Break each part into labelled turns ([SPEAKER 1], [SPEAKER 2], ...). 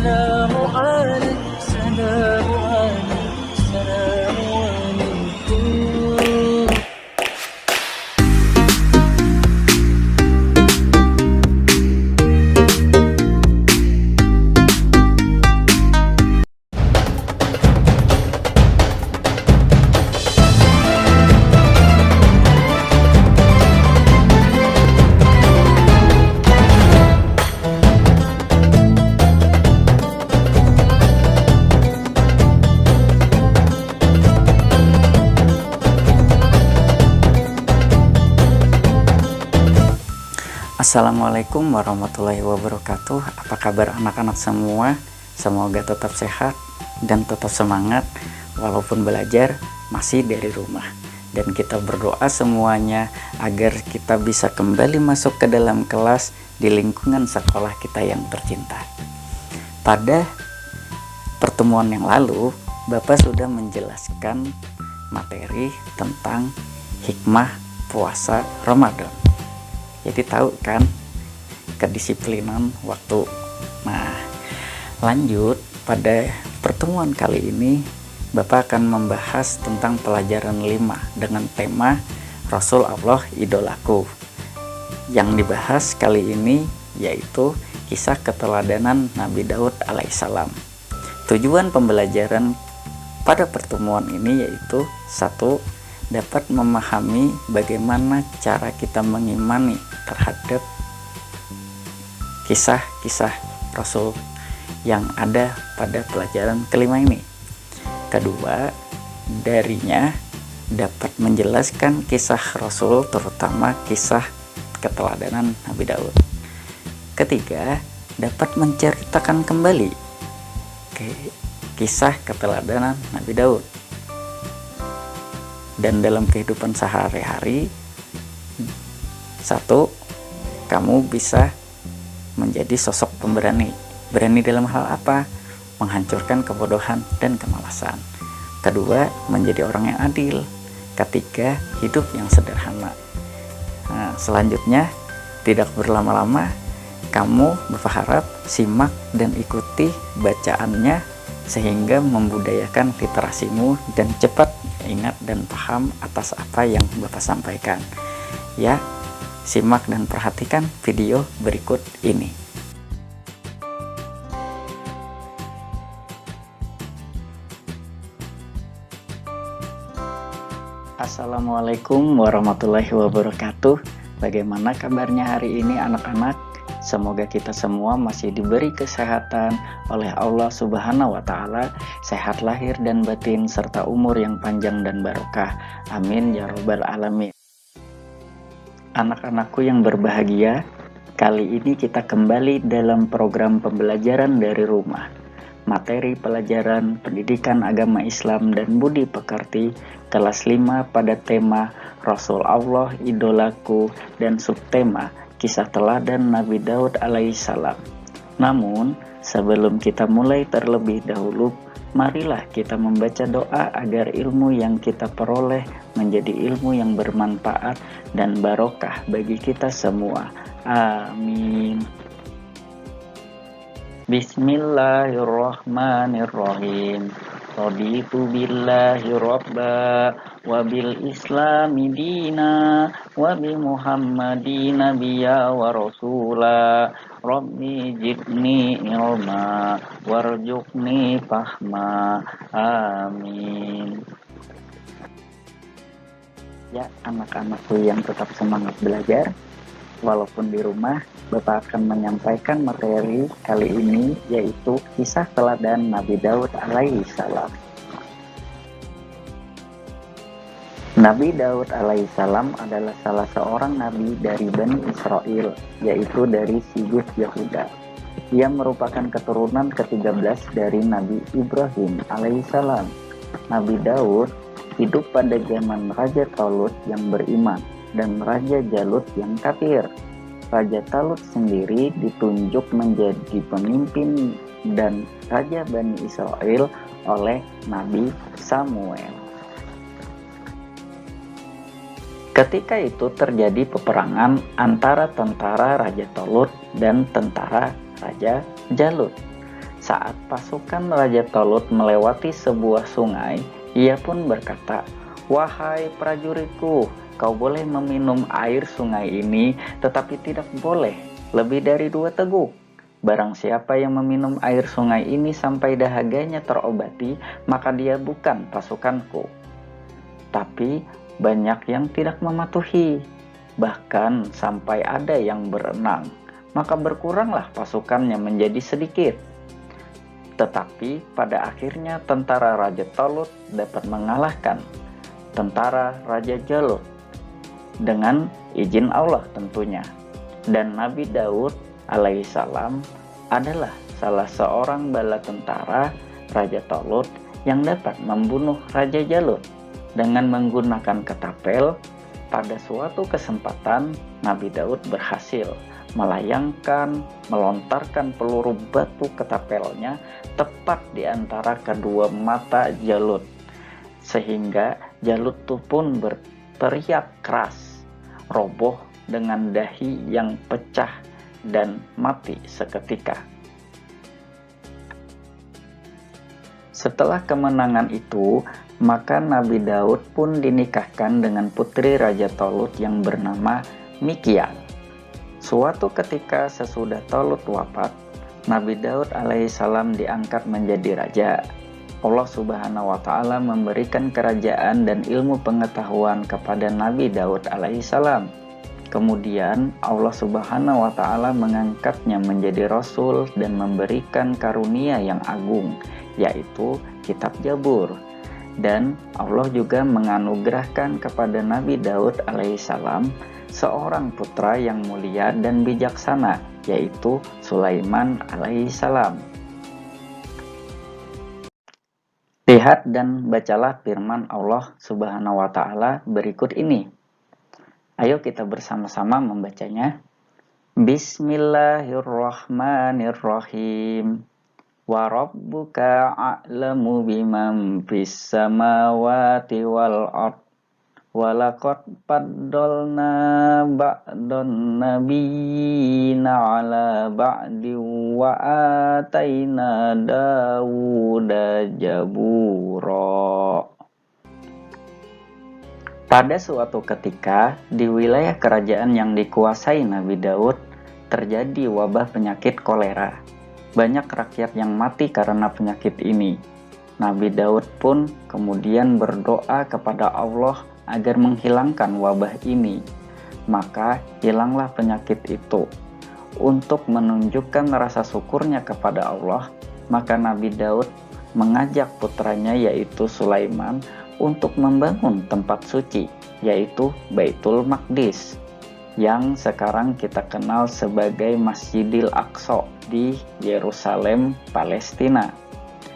[SPEAKER 1] سلام عليك سلام عليك سلام عليكم.
[SPEAKER 2] Assalamualaikum warahmatullahi wabarakatuh. Apa kabar anak-anak semua? Semoga tetap sehat dan tetap semangat walaupun belajar masih dari rumah. Dan kita berdoa semuanya agar kita bisa kembali masuk ke dalam kelas di lingkungan sekolah kita yang tercinta. Pada pertemuan yang lalu, Bapak sudah menjelaskan materi tentang hikmah puasa Ramadan. Jadi tahu kan kedisiplinan waktu. Nah, lanjut pada pertemuan kali ini Bapak akan membahas tentang pelajaran 5 dengan tema Rasul Allah Idolaku. Yang dibahas kali ini yaitu kisah keteladanan Nabi Daud alaihissalam. Tujuan pembelajaran pada pertemuan ini yaitu 1. Dapat memahami bagaimana cara kita mengimani terhadap kisah-kisah Rasul yang ada pada pelajaran kelima ini. Kedua, darinya dapat menjelaskan kisah Rasul, terutama kisah keteladanan Nabi Daud. Ketiga, dapat menceritakan kembali kisah keteladanan Nabi Daud. Dan dalam kehidupan sehari-hari, 1. Kamu bisa menjadi sosok pemberani. Berani dalam hal apa? Menghancurkan kebodohan dan kemalasan. Kedua, menjadi orang yang adil. Ketiga, hidup yang sederhana. Nah, selanjutnya, tidak berlama-lama, kamu berharap simak dan ikuti bacaannya sehingga membudayakan literasimu dan cepat ingat dan paham atas apa yang Bapak sampaikan. Ya, simak dan perhatikan video berikut ini. Assalamualaikum warahmatullahi wabarakatuh. Bagaimana kabarnya hari ini anak-anak? Semoga kita semua masih diberi kesehatan oleh Allah Subhanahu wa Ta'ala, sehat lahir dan batin, serta umur yang panjang dan barokah. Amin ya Rabbal Alamin. Anak-anakku yang berbahagia, kali ini kita kembali dalam program pembelajaran dari rumah. Materi pelajaran Pendidikan Agama Islam dan Budi Pekerti kelas 5 pada tema Rasul Allah Idolaku dan subtema Kisah Teladan Nabi Daud alaihissalam. Namun, sebelum kita mulai terlebih dahulu, marilah kita membaca doa agar ilmu yang kita peroleh menjadi ilmu yang bermanfaat dan barokah bagi kita semua. Amin. Bismillahirrahmanirrahim. Raditu billahi rabba wa bil islami dina wa bi muhammadin nabiyya wa rasula rabbi jibni ilma warzuqni fahma. Amin. Ya, anak-anakku yang tetap semangat belajar walaupun di rumah, Bapak akan menyampaikan materi kali ini yaitu kisah teladan Nabi Daud alaihissalam. Nabi Daud alaihissalam adalah salah seorang nabi dari Bani Israel, yaitu dari Sibut Yahuda. Ia merupakan keturunan ke-13 dari Nabi Ibrahim alaihissalam. Nabi Daud hidup pada zaman Raja Talut yang beriman dan Raja Jalut yang kafir. Raja Talut sendiri ditunjuk menjadi pemimpin dan Raja Bani Israel oleh Nabi Samuel. Ketika itu terjadi peperangan antara tentara Raja Talut dan tentara Raja Jalut. Saat pasukan Raja Tolut melewati sebuah sungai, ia pun berkata, "Wahai prajuritku, kau boleh meminum air sungai ini, tetapi tidak boleh lebih dari 2 teguk. Barang siapa yang meminum air sungai ini sampai dahaganya terobati, maka dia bukan pasukanku." Tapi banyak yang tidak mematuhi, bahkan sampai ada yang berenang. Maka berkuranglah pasukannya menjadi sedikit. Tetapi pada akhirnya tentara Raja Tolut dapat mengalahkan tentara Raja Jalut dengan izin Allah tentunya. Dan Nabi Daud alaihissalam adalah salah seorang bala tentara Raja Tolut yang dapat membunuh Raja Jalut dengan menggunakan ketapel. Pada suatu kesempatan Nabi Daud berhasil melontarkan peluru batu ketapelnya tepat di antara kedua mata Jalut, sehingga Jalut itu pun berteriak keras, roboh dengan dahi yang pecah dan mati seketika. Setelah kemenangan itu, maka Nabi Daud pun dinikahkan dengan putri Raja Tolut yang bernama Mikial. Suatu ketika sesudah Tolut wafat, Nabi Daud alaihissalam diangkat menjadi raja. Allah Subhanahu wa Ta'ala memberikan kerajaan dan ilmu pengetahuan kepada Nabi Daud alaihissalam. Kemudian Allah Subhanahu wa Ta'ala mengangkatnya menjadi rasul dan memberikan karunia yang agung, yaitu kitab Jabur. Dan Allah juga menganugerahkan kepada Nabi Daud alaihissalam seorang putra yang mulia dan bijaksana, yaitu Sulaiman alaihissalam. Lihat dan bacalah firman Allah Subhanahu wa Ta'ala berikut ini. Ayo kita bersama-sama membacanya. Bismillahirrahmanirrahim. Wa rabbuka a'lamu biman fis samawati wal ard. Walaqad faddalna ba'dun nabiyina ala ba'di wa ataina Dawuda jabura. Pada suatu ketika di wilayah kerajaan yang dikuasai Nabi Daud terjadi wabah penyakit kolera. Banyak rakyat yang mati karena penyakit ini. Nabi Daud pun kemudian berdoa kepada Allah agar menghilangkan wabah ini. Maka hilanglah penyakit itu. Untuk menunjukkan rasa syukurnya kepada Allah, maka Nabi Daud mengajak putranya yaitu Sulaiman untuk membangun tempat suci, yaitu Baitul Maqdis, yang sekarang kita kenal sebagai Masjidil Aqsa di Yerusalem, Palestina.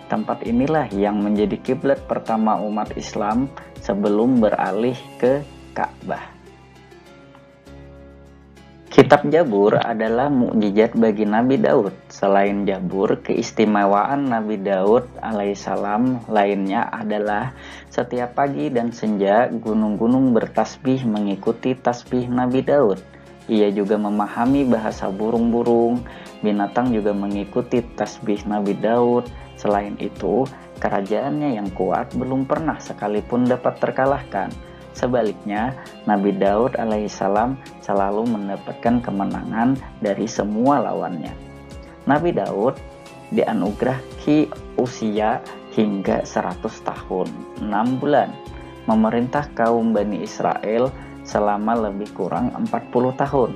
[SPEAKER 2] Tempat inilah yang menjadi kiblat pertama umat Islam sebelum beralih ke Ka'bah. Kitab Jabur adalah mukjizat bagi Nabi Daud. Selain Jabur, keistimewaan Nabi Daud alaihissalam lainnya adalah setiap pagi dan senja gunung-gunung bertasbih mengikuti tasbih Nabi Daud. Ia juga memahami bahasa burung-burung, binatang juga mengikuti tasbih Nabi Daud. Selain itu, kerajaannya yang kuat belum pernah sekalipun dapat terkalahkan. Sebaliknya, Nabi Daud alaihissalam selalu mendapatkan kemenangan dari semua lawannya. Nabi Daud dianugerahi usia hingga 100 tahun, 6 bulan, memerintah kaum Bani Israel selama lebih kurang 40 tahun.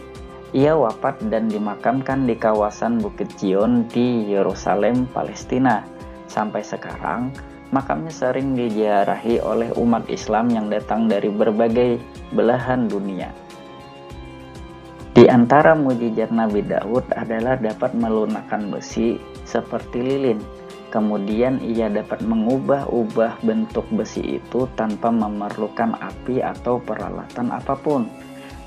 [SPEAKER 2] Ia wafat dan dimakamkan di kawasan Bukit Zion di Yerusalem, Palestina. Sampai sekarang, makamnya sering diziarahi oleh umat Islam yang datang dari berbagai belahan dunia. Di antara mukjizat Nabi Daud adalah dapat melunakkan besi seperti lilin. Kemudian ia dapat mengubah-ubah bentuk besi itu tanpa memerlukan api atau peralatan apapun.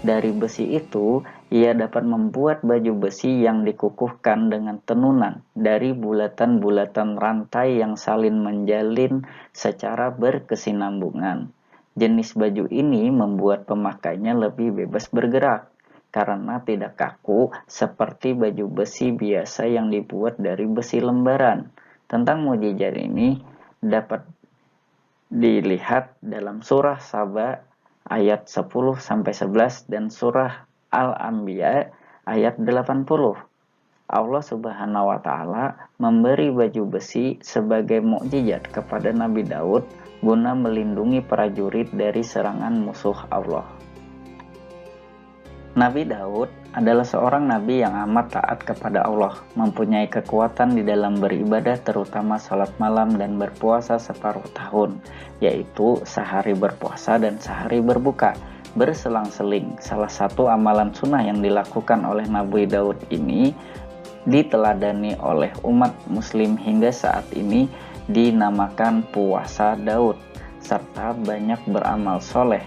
[SPEAKER 2] Dari besi itu, ia dapat membuat baju besi yang dikukuhkan dengan tenunan dari bulatan-bulatan rantai yang saling menjalin secara berkesinambungan. Jenis baju ini membuat pemakainya lebih bebas bergerak. karena tidak kaku seperti baju besi biasa yang dibuat dari besi lembaran. Tentang mukjizat ini dapat dilihat dalam surah Saba ayat 10-11 dan surah Al-Anbiya ayat 80. Allah Subhanahu wa taala memberi baju besi sebagai mukjizat kepada Nabi Daud guna melindungi prajurit dari serangan musuh Allah. Nabi Daud adalah seorang nabi yang amat taat kepada Allah, mempunyai kekuatan di dalam beribadah terutama salat malam dan berpuasa separuh tahun, yaitu sehari berpuasa dan sehari berbuka, berselang-seling. Salah satu amalan sunnah yang dilakukan oleh Nabi Daud ini diteladani oleh umat muslim hingga saat ini dinamakan puasa Daud, serta banyak beramal soleh.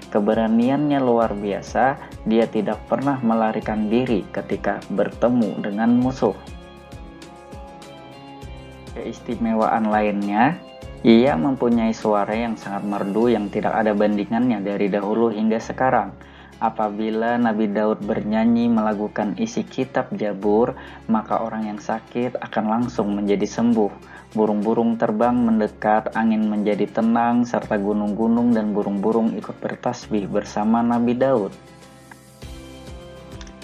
[SPEAKER 2] Keberaniannya luar biasa, dia tidak pernah melarikan diri ketika bertemu dengan musuh. Keistimewaan lainnya, ia mempunyai suara yang sangat merdu yang tidak ada bandingannya dari dahulu hingga sekarang. Apabila Nabi Daud bernyanyi melakukan isi kitab Jabur, maka orang yang sakit akan langsung menjadi sembuh. Burung-burung terbang mendekat, angin menjadi tenang, serta gunung-gunung dan burung-burung ikut bertasbih bersama Nabi Daud.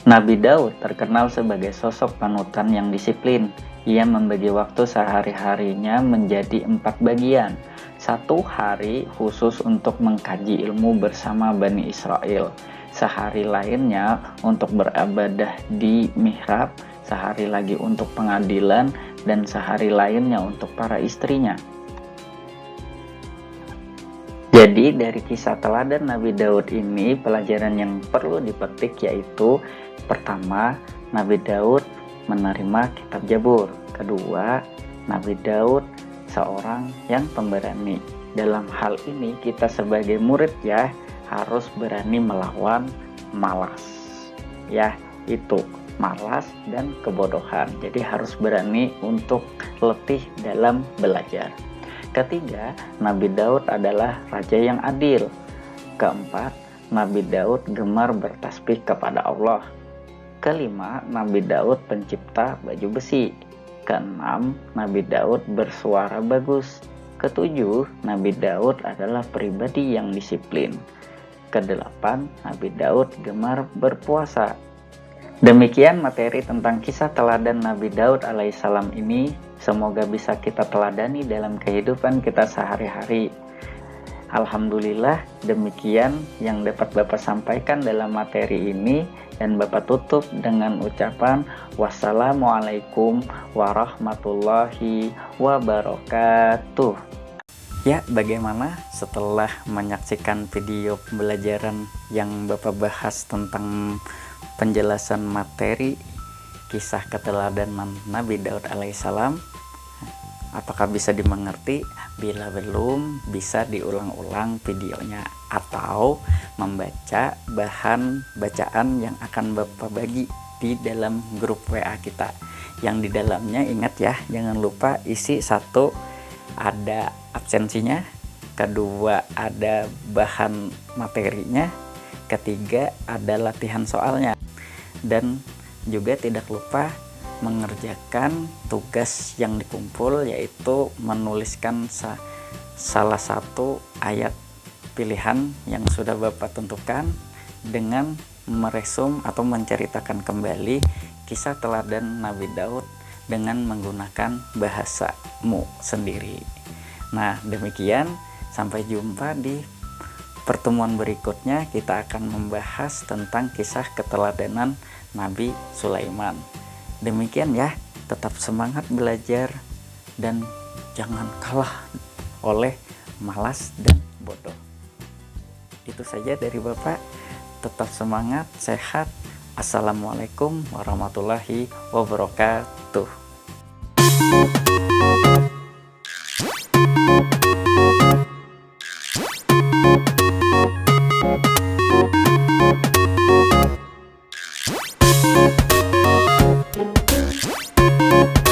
[SPEAKER 2] Nabi Daud terkenal sebagai sosok panutan yang disiplin. Ia membagi waktu sehari-harinya menjadi 4 bagian. 1 hari khusus untuk mengkaji ilmu bersama Bani Israel. Sehari lainnya untuk beribadah di mihrab, sehari lagi untuk pengadilan, dan sehari lainnya untuk para istrinya. Jadi dari kisah teladan Nabi Daud ini pelajaran yang perlu dipetik yaitu pertama, Nabi Daud menerima kitab Jabur. Kedua, Nabi Daud seorang yang pemberani. Dalam hal ini kita sebagai murid ya harus berani melawan malas. Ya, itu malas dan kebodohan. Jadi harus berani untuk letih dalam belajar. Ketiga, Nabi Daud adalah raja yang adil. Keempat, Nabi Daud gemar bertasbih kepada Allah. Kelima, Nabi Daud pencipta baju besi. Keenam, Nabi Daud bersuara bagus. Ketujuh, Nabi Daud adalah pribadi yang disiplin. Kedelapan, Nabi Daud gemar berpuasa. Demikian materi tentang kisah teladan Nabi Daud alaihissalam ini. Semoga bisa kita teladani dalam kehidupan kita sehari-hari. Alhamdulillah, demikian yang dapat Bapak sampaikan dalam materi ini, dan Bapak tutup dengan ucapan wassalamualaikum warahmatullahi wabarakatuh. Ya, bagaimana setelah menyaksikan video pembelajaran yang Bapak bahas tentang penjelasan materi kisah keteladanan Nabi Daud alaihissalam? Apakah bisa dimengerti? Bila belum, bisa diulang-ulang videonya atau membaca bahan bacaan yang akan Bapak bagi di dalam grup WA kita, yang di dalamnya ingat ya, jangan lupa isi 1 ada absensinya, kedua ada bahan materinya, ketiga ada latihan soalnya, dan juga tidak lupa mengerjakan tugas yang dikumpul, yaitu menuliskan salah satu ayat pilihan yang sudah Bapak tentukan dengan meresum atau menceritakan kembali kisah teladan Nabi Daud dengan menggunakan bahasamu sendiri. Nah, demikian, sampai jumpa di pertemuan berikutnya. Kita akan membahas tentang kisah keteladanan Nabi Sulaiman. Demikian ya, tetap semangat belajar dan jangan kalah oleh malas dan bodoh. Itu saja dari Bapak. Tetap semangat, sehat. Assalamualaikum warahmatullahi wabarakatuh.